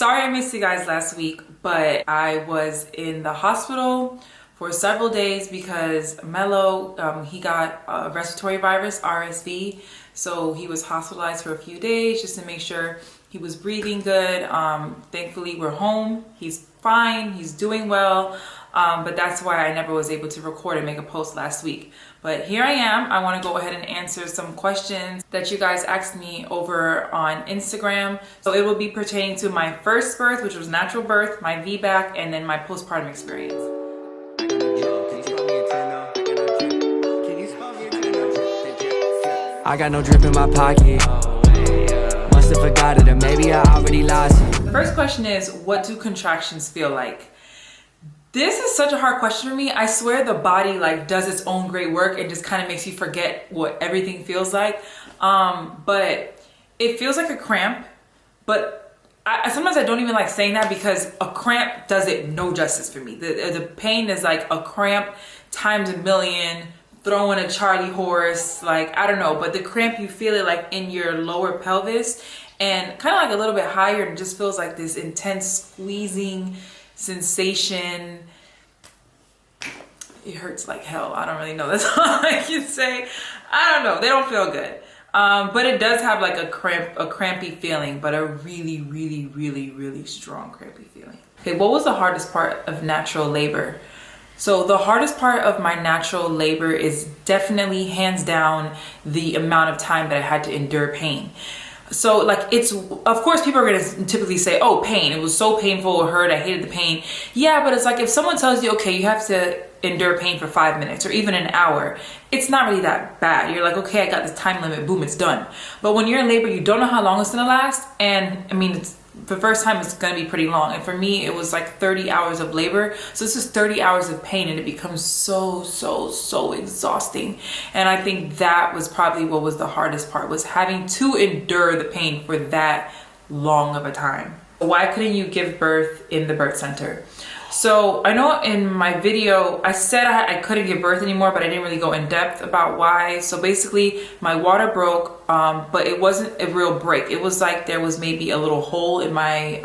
Sorry I missed you guys last week, but I was in the hospital for several days because Mello, he got a respiratory virus, RSV. So he was hospitalized for a few days just to make sure he was breathing good. Thankfully, we're home. He's fine. He's doing well. But that's why I never was able to record and make a post last week. But here I am. I want to go ahead and answer some questions that you guys asked me over on Instagram. So it will be pertaining to my first birth, which was natural birth, my VBAC, and then my postpartum experience. I got no drip in my pocket. Must have forgot it, or maybe I already lost it. The first question is, what do contractions feel like? This is such a hard question for me. I swear the body like does its own great work and just kind of makes you forget what everything feels like. But it feels like a cramp, but sometimes I don't even like saying that because a cramp does it no justice for me. The pain is like a cramp times a million, throwing a Charlie horse, like, I don't know, but the cramp, you feel it like in your lower pelvis and kind of like a little bit higher, and just feels like this intense squeezing sensation. It hurts like hell. I don't really know. That's all I can say. I don't know. They don't feel good. But it does have like a crampy feeling, but a really, really, really, really strong crampy feeling. Okay, what was the hardest part of natural labor? So the hardest part of my natural labor is definitely hands down the amount of time that I had to endure pain. So like, it's, of course people are going to typically say, oh, pain, it was so painful, it hurt, I hated the pain. Yeah, but it's like if someone tells you, okay, you have to endure pain for 5 minutes or even an hour, it's not really that bad. You're like, okay, I got this time limit, boom, it's done. But when you're in labor, you don't know how long it's gonna last. And I mean, it's the first time it's gonna be pretty long. And for me, it was like 30 hours of labor. So this is 30 hours of pain, and it becomes so exhausting. And I think that was probably what was the hardest part, was having to endure the pain for that long of a time. Why couldn't you give birth in the birth center? So I know in my video, I said I couldn't give birth anymore, but I didn't really go in depth about why. So basically my water broke, but it wasn't a real break. It was like there was maybe a little hole in my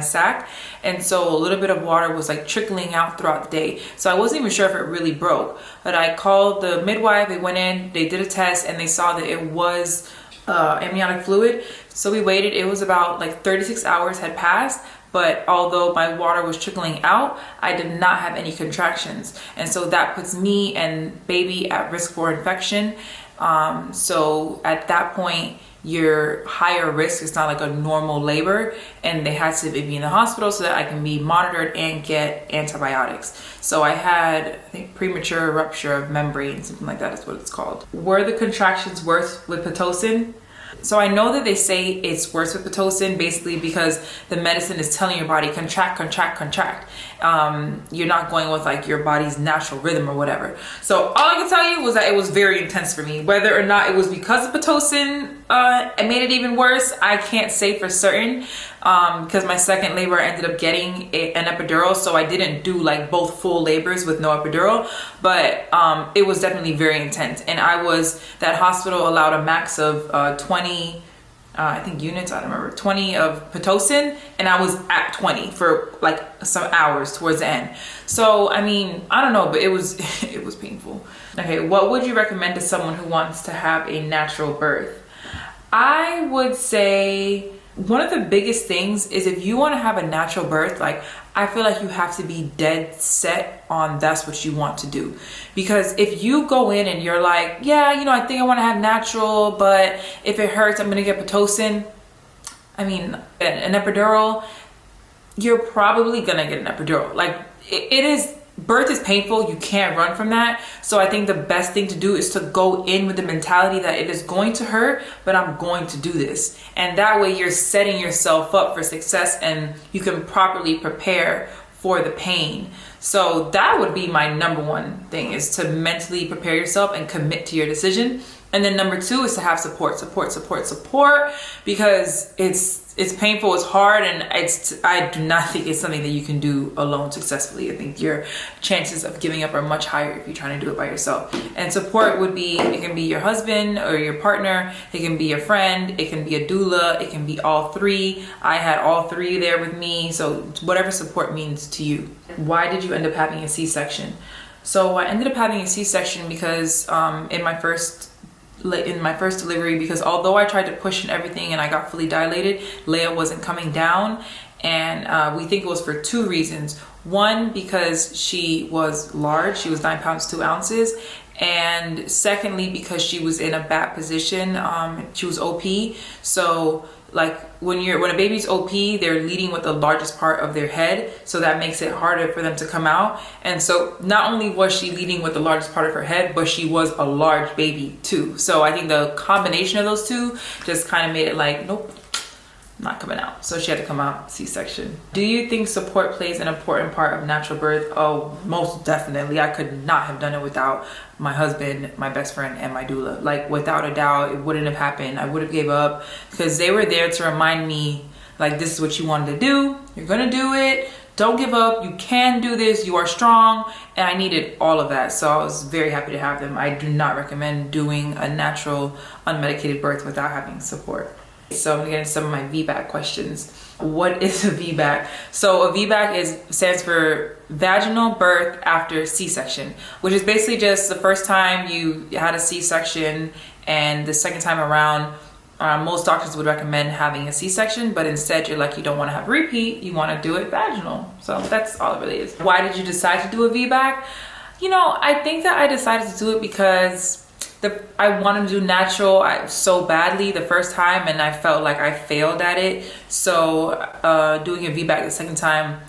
sac. And so a little bit of water was like trickling out throughout the day. So I wasn't even sure if it really broke, but I called the midwife. They went in, they did a test, and they saw that it was amniotic fluid. So we waited. It was about like 36 hours had passed. But although my water was trickling out, I did not have any contractions. And so that puts me and baby at risk for infection. So at that point, you're higher risk. It's not like a normal labor. And they had to be in the hospital so that I can be monitored and get antibiotics. So I had, I think, premature rupture of membrane, something like that is what it's called. Were the contractions worse with Pitocin? So I know that they say it's worse with Pitocin basically because the medicine is telling your body contract, contract, contract. You're not going with like your body's natural rhythm or whatever. So all I can tell you was that it was very intense for me. Whether or not it was because of Pitocin it made it even worse, I can't say for certain, because my second labor I ended up getting an epidural, so I didn't do like both full labors with no epidural, but it was definitely very intense. And that hospital allowed a max of 20 I think units, I don't remember, 20 of Pitocin, and I was at 20 for like some hours towards the end. So I mean, I don't know, but it was it was painful. Okay, what would you recommend to someone who wants to have a natural birth? I would say one of the biggest things is if you want to have a natural birth, like I feel like you have to be dead set on that's what you want to do. Because if you go in and you're like, yeah, you know, I think I want to have natural, but if it hurts, I'm going to get Pitocin. I mean, an epidural, you're probably going to get an epidural. Like birth is painful. You can't run from that. So I think the best thing to do is to go in with the mentality that it is going to hurt, but I'm going to do this. And that way you're setting yourself up for success and you can properly prepare for the pain. So that would be my number one thing, is to mentally prepare yourself and commit to your decision. And then number two is to have support, because it's painful, it's hard, and I do not think it's something that you can do alone successfully. I think your chances of giving up are much higher if you're trying to do it by yourself. And support would be, it can be your husband or your partner, it can be your friend, it can be a doula, it can be all three. I had all three there with me, so whatever support means to you. Why did you end up having a C-section? So I ended up having a C-section because in my first delivery, because although I tried to push and everything and I got fully dilated, Leia wasn't coming down. And we think it was for two reasons. One, because she was large, she was 9 pounds 2 ounces. And secondly, because she was in a bad position, she was OP. So like when a baby's OP, they're leading with the largest part of their head, so that makes it harder for them to come out. And so not only was she leading with the largest part of her head, but she was a large baby too. So I think the combination of those two just kind of made it like, nope, not coming out. So she had to come out C-section. Do you think support plays an important part of natural birth? Oh, most definitely. I could not have done it without my husband, my best friend, and my doula. Like, without a doubt, it wouldn't have happened. I would have gave up, because they were there to remind me, like, this is what you wanted to do. You're gonna do it. Don't give up. You can do this. You are strong. And I needed all of that. So I was very happy to have them. I do not recommend doing a natural, unmedicated birth without having support. So I'm gonna get into some of my VBAC questions. What is a VBAC? So a VBAC stands for vaginal birth after C-section, which is basically just the first time you had a C-section, and the second time around, most doctors would recommend having a C-section, but instead you're like, you don't want to have repeat, you want to do it vaginal. So that's all it really is. Why did you decide to do a VBAC? You know, I think that I decided to do it because I wanted to do natural so badly the first time, and I felt like I failed at it. So doing a VBAC the second time,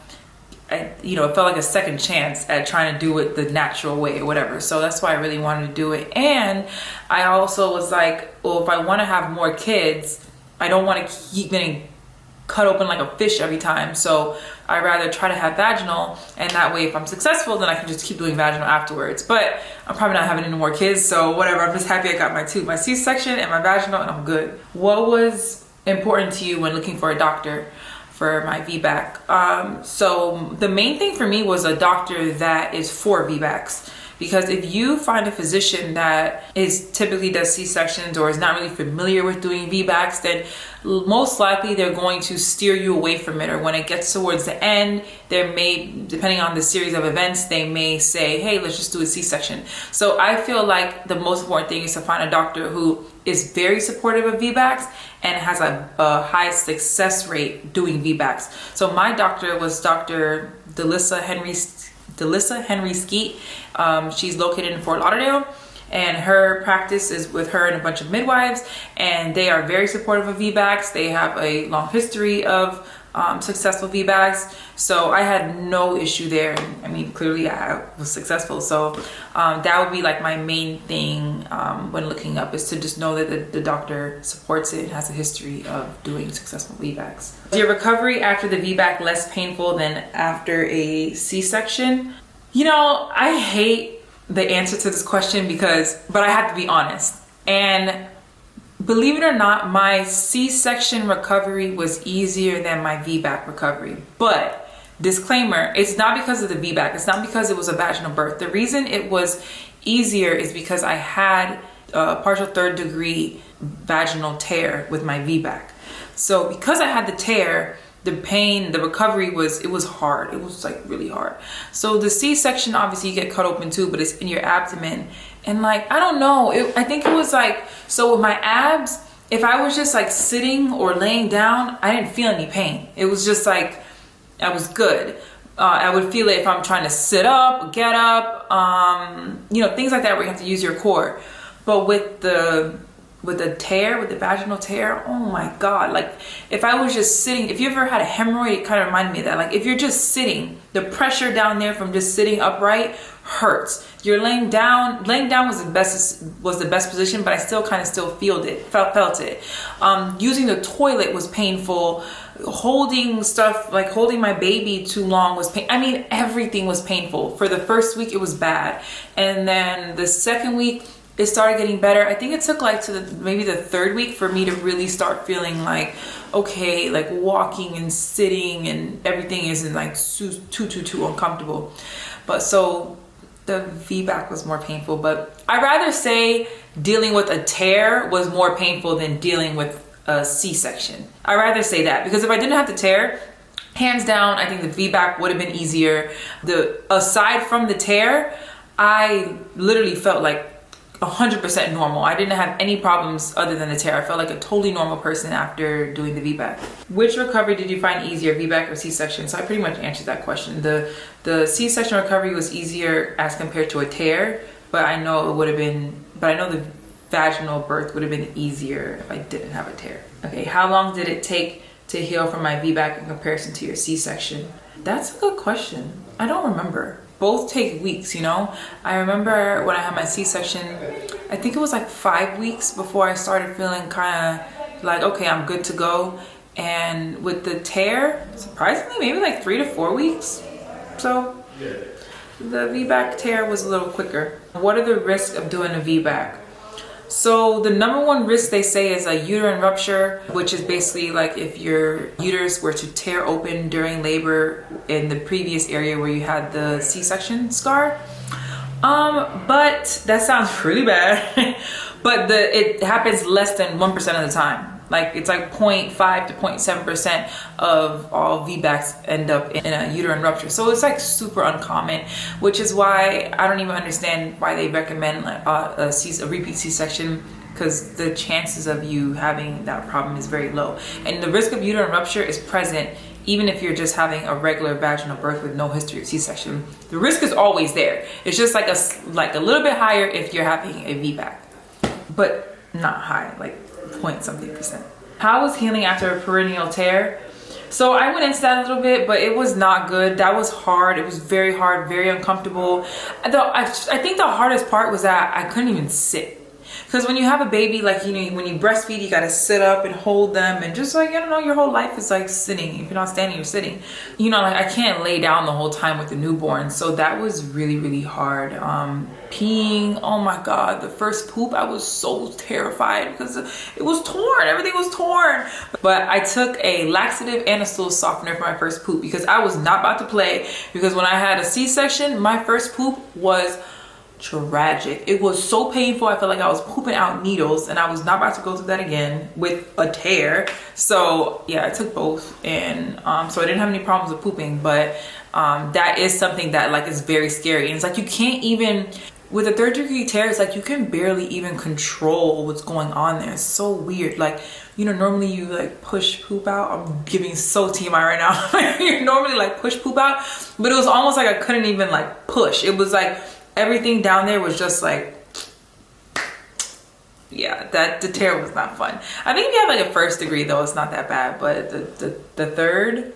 it felt like a second chance at trying to do it the natural way or whatever. So that's why I really wanted to do it. And I also was like, well, if I want to have more kids, I don't want to keep getting cut open like a fish every time. So I'd rather try to have vaginal, and that way if I'm successful, then I can just keep doing vaginal afterwards. But I'm probably not having any more kids, so whatever. I'm just happy I got my C-section and my vaginal, and I'm good. What was important to you when looking for a doctor for my VBAC? So the main thing for me was a doctor that is for VBACs. Because if you find a physician that typically does C-sections or is not really familiar with doing VBACs, then most likely they're going to steer you away from it. Or when it gets towards the end, depending on the series of events, they may say, hey, let's just do a C-section. So I feel like the most important thing is to find a doctor who is very supportive of VBACs and has a high success rate doing VBACs. So my doctor was Dr. Delissa Henry Skeet. She's located in Fort Lauderdale, and her practice is with her and a bunch of midwives, and they are very supportive of VBACs. They have a long history of successful VBACs, so I had no issue there. I mean, clearly I was successful. So that would be like my main thing when looking up, is to just know that the doctor supports it and has a history of doing successful VBACs. Is your recovery after the VBAC less painful than after a C-section? You know, I hate the answer to this question but I have to be honest. And believe it or not, my C-section recovery was easier than my VBAC recovery. But disclaimer, it's not because of the VBAC. It's not because it was a vaginal birth. The reason it was easier is because I had a partial 3rd degree vaginal tear with my VBAC. So because I had the tear, the pain, the recovery was hard. It was like really hard. So the C-section, obviously you get cut open too, but it's in your abdomen. And like, I don't know, I think it was like, so with my abs, if I was just like sitting or laying down, I didn't feel any pain. It was just like, I was good. I would feel it if I'm trying to sit up, get up, things like that where you have to use your core. But with the vaginal tear, oh my God. Like if I was just sitting, if you ever had a hemorrhoid, it kind of reminded me of that. Like if you're just sitting, the pressure down there from just sitting upright hurts. You're laying down was the best position, but I still felt it. Using the toilet was painful. Holding stuff, like holding my baby too long was pain. I mean, everything was painful. For the first week, it was bad. And then the second week, it started getting better. I think it took like to maybe the 3rd week for me to really start feeling like, okay, like walking and sitting and everything isn't like too uncomfortable. But so the VBAC was more painful, but I'd rather say dealing with a tear was more painful than dealing with a C-section. I'd rather say that, because if I didn't have the tear, hands down, I think the VBAC would have been easier. Aside from the tear, I literally felt like 100% normal. I didn't have any problems other than the tear. I felt like a totally normal person after doing the VBAC. Which recovery did you find easier, VBAC or C-section? So I pretty much answered that question. The C-section recovery was easier as compared to a tear, but I know the vaginal birth would have been easier if I didn't have a tear. Okay, how long did it take to heal from my VBAC in comparison to your C-section? That's a good question. I don't remember. Both take weeks, you know? I remember when I had my C-section, I think it was like 5 weeks before I started feeling kind of like, okay, I'm good to go. And with the tear, surprisingly, maybe like 3 to 4 weeks. So the VBAC tear was a little quicker. What are the risks of doing a VBAC? So the number one risk they say is a uterine rupture, which is basically like if your uterus were to tear open during labor in the previous area where you had the C-section scar. But that sounds really bad. But it happens less than 1% of the time. Like it's like 0.5 to 0.7% of all VBACs end up in a uterine rupture. So it's like super uncommon, which is why I don't even understand why they recommend like a repeat C-section, because the chances of you having that problem is very low. And the risk of uterine rupture is present even if you're just having a regular vaginal birth with no history of C-section. The risk is always there. It's just like a little bit higher if you're having a VBAC, but not high, like point something %. How was healing after a perineal tear? So I went into that a little bit, but it was not good. That was hard. It was very hard, very uncomfortable. I think the hardest part was that I couldn't even sit. Because when you have a baby, like, you know, when you breastfeed, you got to sit up and hold them. And just like, I don't know, your whole life is like sitting. If you're not standing, you're sitting. You know, like I can't lay down the whole time with the newborn. So that was really, really hard. Peeing, oh my God, the first poop, I was so terrified because it was torn. Everything was torn. But I took a laxative and a stool softener for my first poop because I was not about to play. Because when I had a C-section, my first poop was tragic. It was so painful. I felt like I was pooping out needles, and I was not about to go through that again with a tear. So yeah, I took both, and so I didn't have any problems with pooping. But that is something that like is very scary, and it's like you can't even, with a 3rd degree tear, it's like you can barely even control what's going on there. It's so weird. Like, you know, normally you like push poop out. I'm giving so TMI right now. You normally like push poop out, but it was almost like I couldn't even like push. It was like everything down there was just like, yeah, the tear was not fun. I think if you have like a 1st degree though, it's not that bad, but the 3rd.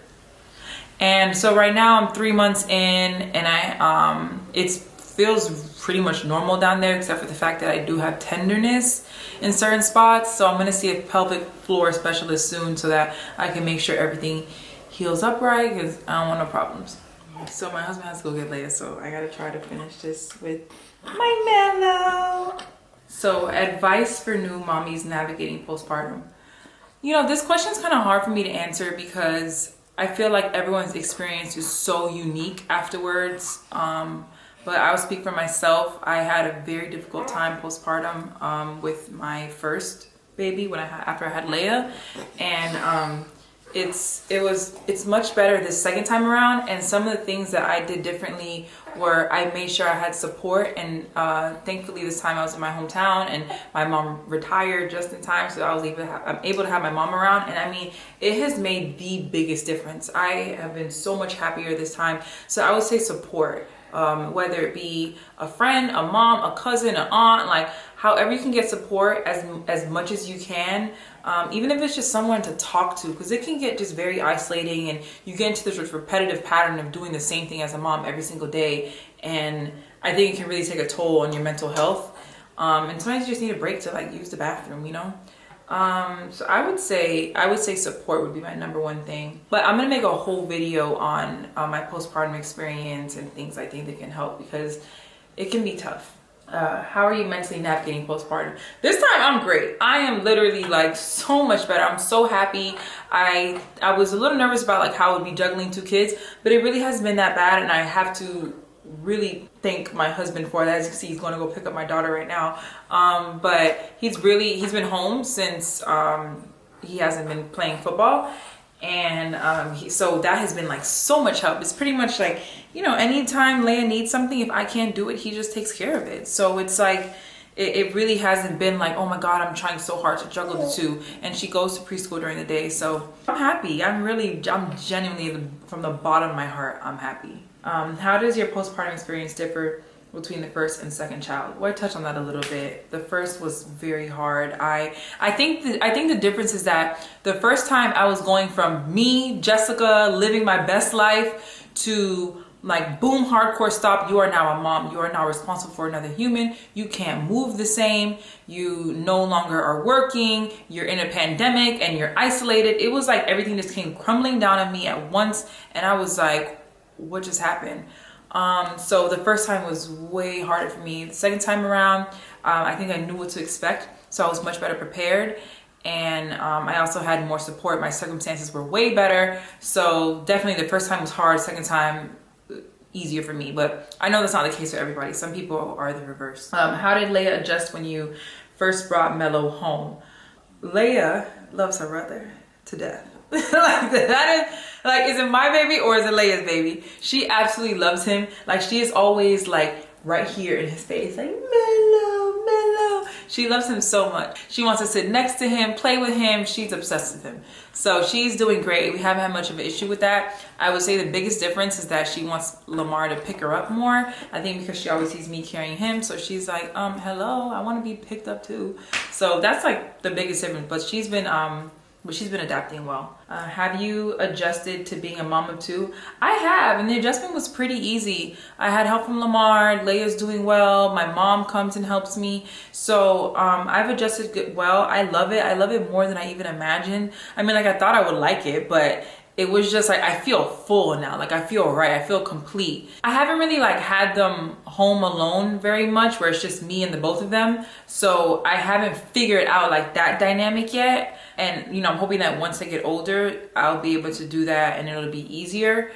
And so right now I'm 3 months in, and it feels pretty much normal down there, except for the fact that I do have tenderness in certain spots. So I'm gonna see a pelvic floor specialist soon so that I can make sure everything heals up right, because I don't want no problems. So my husband has to go get Leia, so I gotta try to finish this with my mellow. So advice for new mommies navigating postpartum. You know, this question is kind of hard for me to answer because I feel like everyone's experience is so unique afterwards. But I'll speak for myself. I had a very difficult time postpartum with my first baby after I had Leia, and it's much better this second time around. And some of the things that I did differently were I made sure I had support, and thankfully this time I was in my hometown and my mom retired just in time, so I'm able to have my mom around. And I mean, it has made the biggest difference. I have been so much happier this time. So I would say support, whether it be a friend, a mom, a cousin, an aunt, like however you can get support as much as you can. Even if it's just someone to talk to, because it can get just very isolating and you get into this repetitive pattern of doing the same thing as a mom every single day, and I think it can really take a toll on your mental health. And sometimes you just need a break to like use the bathroom, you know. So I would say support would be my number one thing. But I'm gonna make a whole video on my postpartum experience and things I think that can help, because it can be tough. How are you mentally navigating postpartum? This time I'm great. I am literally like so much better. I'm so happy. I was a little nervous about like how I would be juggling 2 kids, but it really hasn't been that bad, and I have to really thank my husband for that. As you can see, he's going to go pick up my daughter right now. But he's been home since he hasn't been playing football, and so that has been like so much help. It's pretty much like, you know, anytime Leia needs something, if I can't do it, he just takes care of it. So it's like it really hasn't been like, oh my god, I'm trying so hard to juggle the 2. And she goes to preschool during the day, so I'm happy. I'm genuinely, from the bottom of my heart, I'm happy. How does your postpartum experience differ between the first and second child? Well, I touched on that a little bit. The first was very hard. I think the difference is that the first time I was going from me, Jessica, living my best life, to like, boom, hardcore stop. You are now a mom. You are now responsible for another human. You can't move the same. You no longer are working. You're in a pandemic and you're isolated. It was like everything just came crumbling down on me at once, and I was like, what just happened? So the first time was way harder for me. The second time around, I think I knew what to expect, so I was much better prepared. And I also had more support. My circumstances were way better. So definitely the first time was hard. Second time, easier for me. But I know that's not the case for everybody. Some people are the reverse. How did Leia adjust when you first brought Mello home? Leia loves her brother to death. Like, that is like, is it my baby or is it Leia's baby? She absolutely loves him. Like, she is always like right here in his face, like, Mello, Mello. She loves him so much. She wants to sit next to him, play with him. She's obsessed with him. So she's doing great. We haven't had much of an issue with that. I would say the biggest difference is that she wants Lamar to pick her up more. I think because she always sees me carrying him. So she's like, hello, I want to be picked up too. So that's like the biggest difference. But she's been adapting well. Have you adjusted to being a mom of 2? I have, and the adjustment was pretty easy. I had help from Lamar. Leia's doing well. My mom comes and helps me. So I've adjusted well. I love it. I love it more than I even imagined. I mean, like, I thought I would like it, but it was just like, I feel full now. Like, I feel right. I feel complete. I haven't really like had them home alone very much, where it's just me and the both of them. So I haven't figured out like that dynamic yet. And, you know, I'm hoping that once they get older, I'll be able to do that and it'll be easier.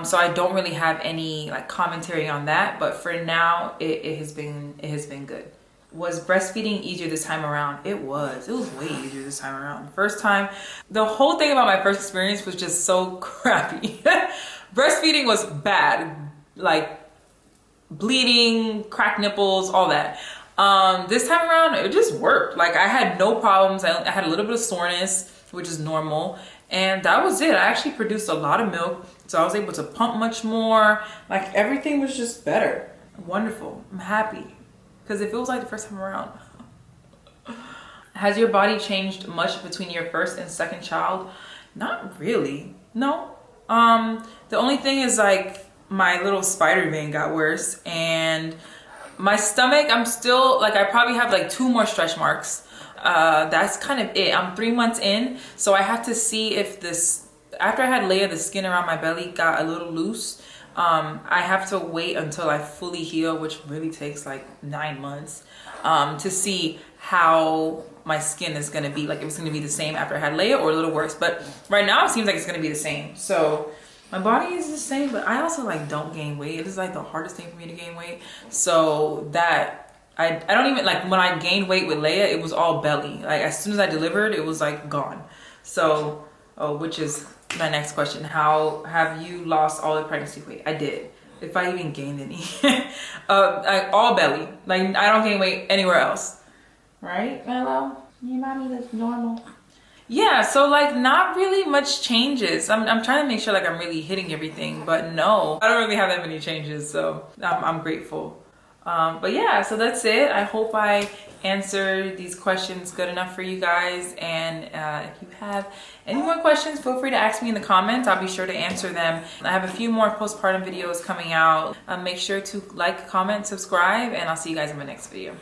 So I don't really have any like commentary on that, but for now, it has been good. Was breastfeeding easier this time around? It was way easier this time around. The first time, the whole thing about my first experience was just so crappy. Breastfeeding was bad, like bleeding, cracked nipples, all that. This time around, it just worked. Like, I had no problems. I had a little bit of soreness, which is normal, and that was it. I actually produced a lot of milk, so I was able to pump much more. Like, everything was just better. Wonderful. I'm happy, because it feels like the first time around. Has your body changed much between your first and second child? Not really. No. The only thing is, like, my little spider vein got worse, and my stomach, I'm still like, I probably have like 2 more stretch marks. That's kind of it. I'm 3 months in, so I have to see if this, after I had Leia, the skin around my belly got a little loose. I have to wait until I fully heal, which really takes like 9 months, to see how my skin is going to be, like, if it's going to be the same after I had Leia or a little worse. But right now it seems like it's going to be the same. So my body is the same, but I also like don't gain weight. It is like the hardest thing for me to gain weight. So that I don't even, like, when I gained weight with Leia, it was all belly. Like, as soon as I delivered, it was like gone. So, which is my next question. How have you lost all the pregnancy weight? I did. If I even gained any. All belly. Like, I don't gain weight anywhere else. Right, Mello? Your mommy looks normal. Yeah, so like not really much changes. I'm trying to make sure like I'm really hitting everything, but no, I don't really have that many changes, so I'm grateful. But yeah, so that's it. I hope I answered these questions good enough for you guys. And if you have any more questions, feel free to ask me in the comments. I'll be sure to answer them. I have a few more postpartum videos coming out. Make sure to like, comment, subscribe, and I'll see you guys in my next video.